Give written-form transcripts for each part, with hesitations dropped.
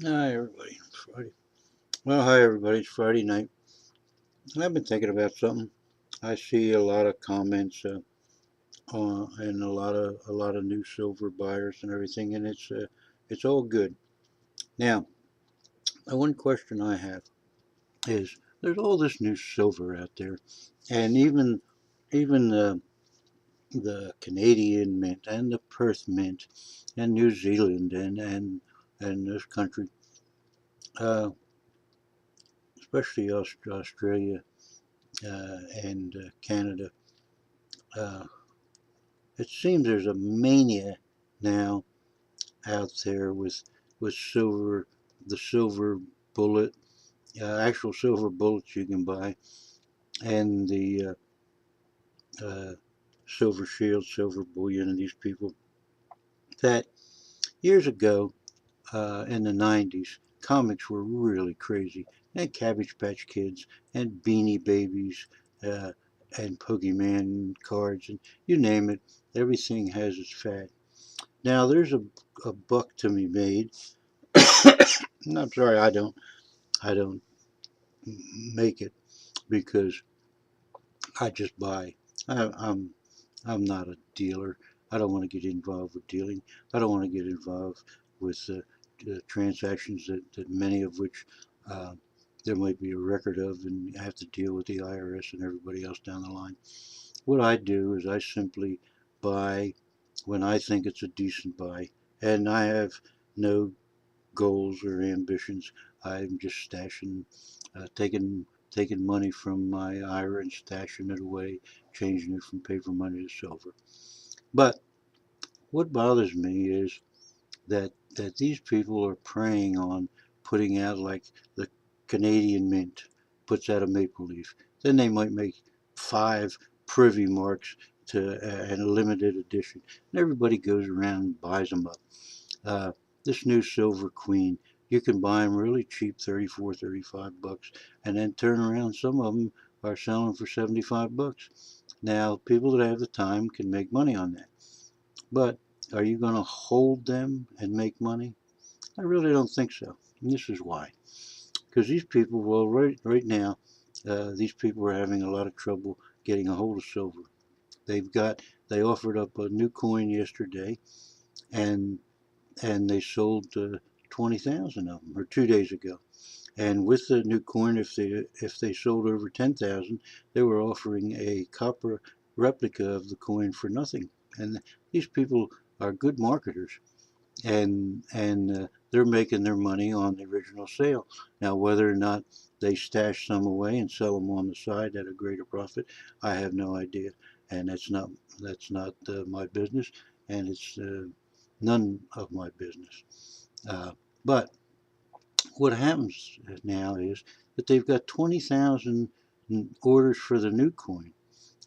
Hi everybody, it's Friday. Well, hi everybody, it's Friday night. And I've been thinking about something. I see a lot of comments and a lot of new silver buyers and everything, and it's all good. Now, the one question I have is there's all this new silver out there, and even the Canadian mint and the Perth mint and New Zealand and this country, uh, especially Australia and Canada. Uh, it seems there's a mania now out there with silver, the silver bullet, actual silver bullets you can buy, and the silver shield, silver bullion, and these people that years ago in the 90s, comics were really crazy, and Cabbage Patch Kids and Beanie Babies. Uh, and Pokemon cards, and you name it, everything has its fad. Now there's a buck to be made. I'm sorry, I don't make it because I just buy. I'm not a dealer. I don't want to get involved with dealing. I don't want to get involved with transactions that many of which uh, there might be a record of, and I have to deal with the IRS and everybody else down the line. What I do is I simply buy when I think it's a decent buy, and I have no goals or ambitions. I'm just stashing, taking money from my IRA and stashing it away, changing it from paper money to silver. But what bothers me is that these people are preying on putting out like the Canadian Mint puts out a maple leaf. Then they might make 5 privy marks to and a limited edition, and everybody goes around and buys them up. Uh, this new Silver Queen, you can buy them really cheap, 34, 35 bucks, and then turn around. Some of them are selling for 75 bucks. Now, people that have the time can make money on that. But are you going to hold them and make money? I really don't think so. And this is why. Because these people, well, right now, these people are having a lot of trouble getting a hold of silver. They've got, they offered up a new coin yesterday, and they sold 20,000 of them, or 2 days ago. And with the new coin, if they sold over 10,000, they were offering a copper replica of the coin for nothing. And these people are good marketers, and they're making their money on the original sale. Now, whether or not they stash some away and sell them on the side at a greater profit, I have no idea, and that's not my business, and it's none of my business. But what happens now is that they've got 20,000 orders for the new coin.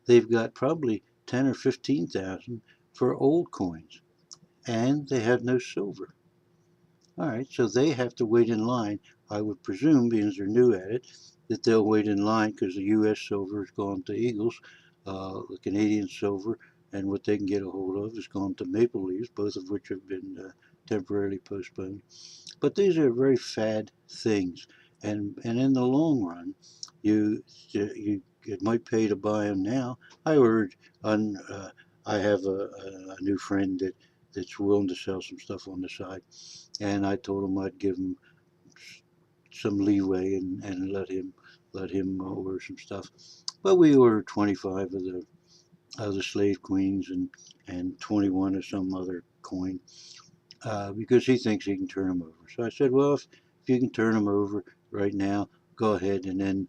They've got probably 10 or 15,000 for old coins, and they have no silver. All right, so they have to wait in line. I would presume, because they're new at it, that they'll wait in line because the U.S. silver has gone to Eagles, the Canadian silver, and what they can get a hold of has gone to Maple Leafs, both of which have been temporarily postponed. But these are very fad things, and in the long run, you it might pay to buy them now. I ordered on. I have a new friend that's willing to sell some stuff on the side, and I told him I'd give him some leeway and let him order some stuff. But we ordered 25 of the slave queens and 21 of some other coin because he thinks he can turn them over. So I said, well, if you can turn them over right now, go ahead, and then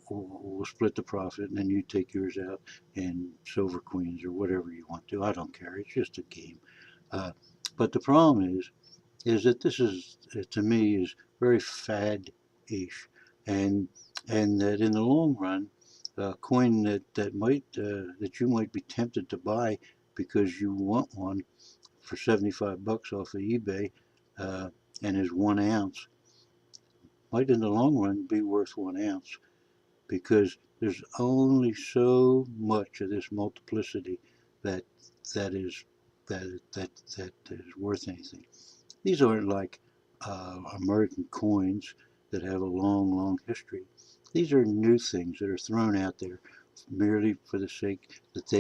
we'll split the profit, and then you take yours out in silver queens or whatever you want to. I don't care. It's just a game. Uh, but the problem is that this is to me is very fad-ish, and that in the long run, a coin that you might be tempted to buy because you want one for 75 bucks off of eBay uh, and is 1 ounce might in the long run be worth 1 ounce because there's only so much of this multiplicity that that is that is worth anything. These aren't like American coins that have a long, long history. These are new things that are thrown out there merely for the sake that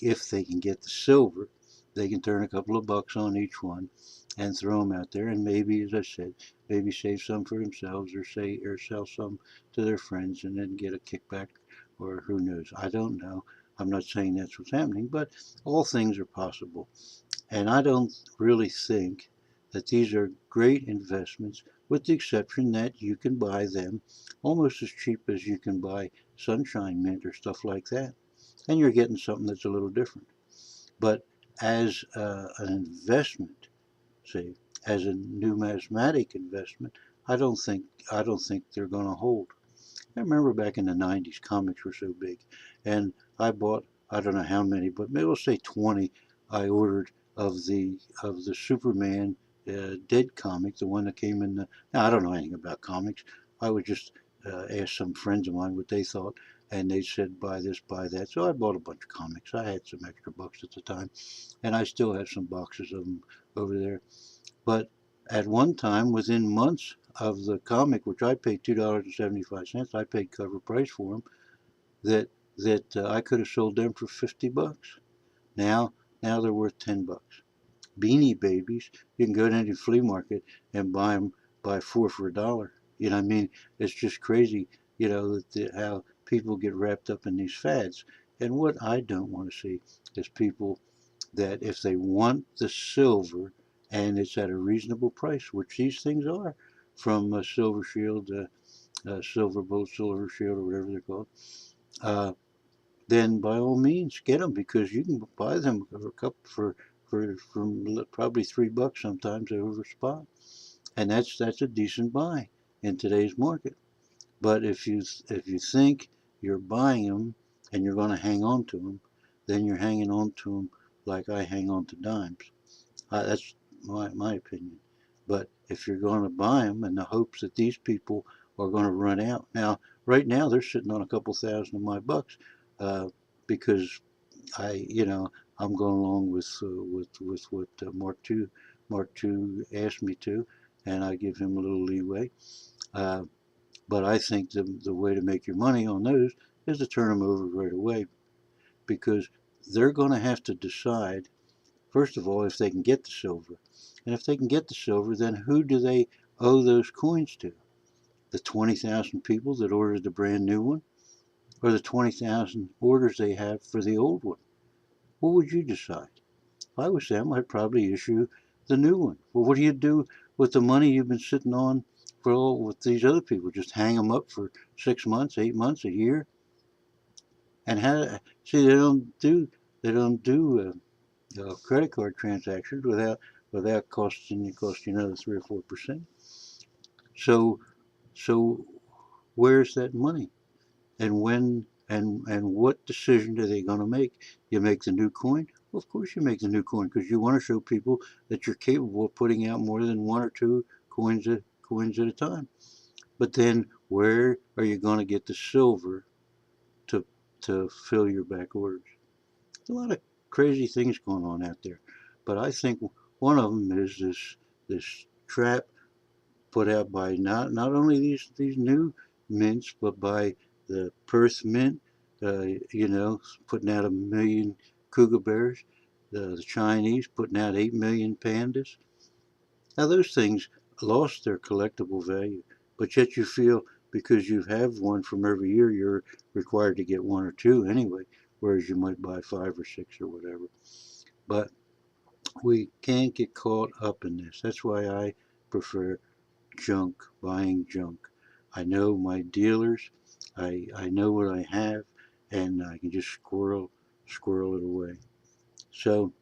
if they can get the silver, they can turn a couple of bucks on each one and throw them out there, and maybe, as I said, maybe save some for themselves or sell some to their friends and then get a kickback, or who knows? I don't know. I'm not saying that's what's happening, but all things are possible. And I don't really think that these are great investments, with the exception that you can buy them almost as cheap as you can buy sunshine mint or stuff like that. And you're getting something that's a little different. But as an investment, say, as a numismatic investment, I don't think they're going to hold. I remember back in the 90s, comics were so big. And I bought, I don't know how many, but maybe we'll say 20 I ordered of the Superman Dead comic, the one that came in the. Now, I don't know anything about comics. I would just ask some friends of mine what they thought, and they said, buy this, buy that. So I bought a bunch of comics. I had some extra bucks at the time, and I still have some boxes of them over there. But at one time, within months of the comic, which I paid $2.75, I paid cover price for them. That I could have sold them for 50 bucks. Now, now they're worth 10 bucks. Beanie Babies, you can go to any flea market and buy them, buy four for $1. You know what I mean? It's just crazy, you know, how people get wrapped up in these fads. And what I don't want to see is people that if they want the silver and it's at a reasonable price, which these things are, from a Silver Shield, Silver Bolt, Silver Shield, or whatever they're called, uh, then by all means get them, because you can buy them for a couple for probably $3 sometimes over spot, and that's a decent buy in today's market. But if you think you're buying them and you're going to hang on to them, then you're hanging on to them like I hang on to dimes. That's my opinion. But if you're going to buy them in the hopes that these people are going to run out, now right now they're sitting on a couple thousand of my bucks, because you know, I'm going along with what Mark Two asked me to, and I give him a little leeway. Uh, but I think the way to make your money on those is to turn them over right away, because they're going to have to decide, first of all, if they can get the silver. And if they can get the silver, then who do they owe those coins to? The 20,000 people that ordered the brand new one, or the 20,000 orders they have for the old one? What would you decide? If I was them, I'd probably issue the new one. Well, what do you do with the money you've been sitting on for all with these other people? Just hang them up for 6 months, 8 months, a year? And see, they don't do credit card transactions without costing you another 3 or 4%. So so where's that money? And when and what decision are they going to make? You make the new coin? Well, of course you make the new coin, because you want to show people that you're capable of putting out more than one or two coins at a time. But then where are you going to get the silver to to fill your back orders? There's a lot of crazy things going on out there, but I think one of them is this trap put out by not only these new mints, but by the Perth Mint. You know, putting out 1 million cougar bears. The Chinese putting out 8 million pandas. Now those things lost their collectible value, but yet you feel because you have one from every year, you're required to get one or two anyway, whereas you might buy five or six or whatever. But we can't get caught up in this. That's why I prefer buying junk. I know my dealers. I know what I have, and I can just squirrel it away. So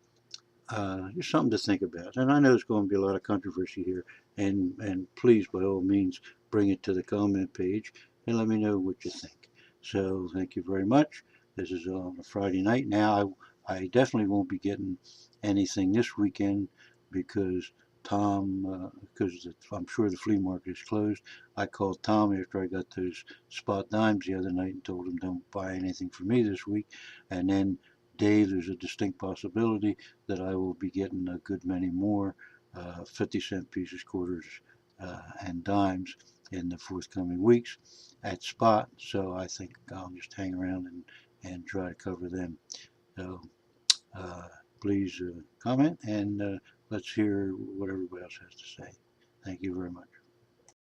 just something to think about. And I know there's going to be a lot of controversy here, and please, by all means, bring it to the comment page and let me know what you think. So thank you very much. This is on a Friday night. Now I definitely won't be getting anything this weekend because because I'm sure the flea market is closed. I called Tom after I got those spot dimes the other night and told him don't buy anything for me this week. And then Dave, there's a distinct possibility that I will be getting a good many more 50-cent pieces, quarters, and dimes in the forthcoming weeks at spot. So I think I'll just hang around and try to cover them. So please comment and let's hear what everybody else has to say. Thank you very much.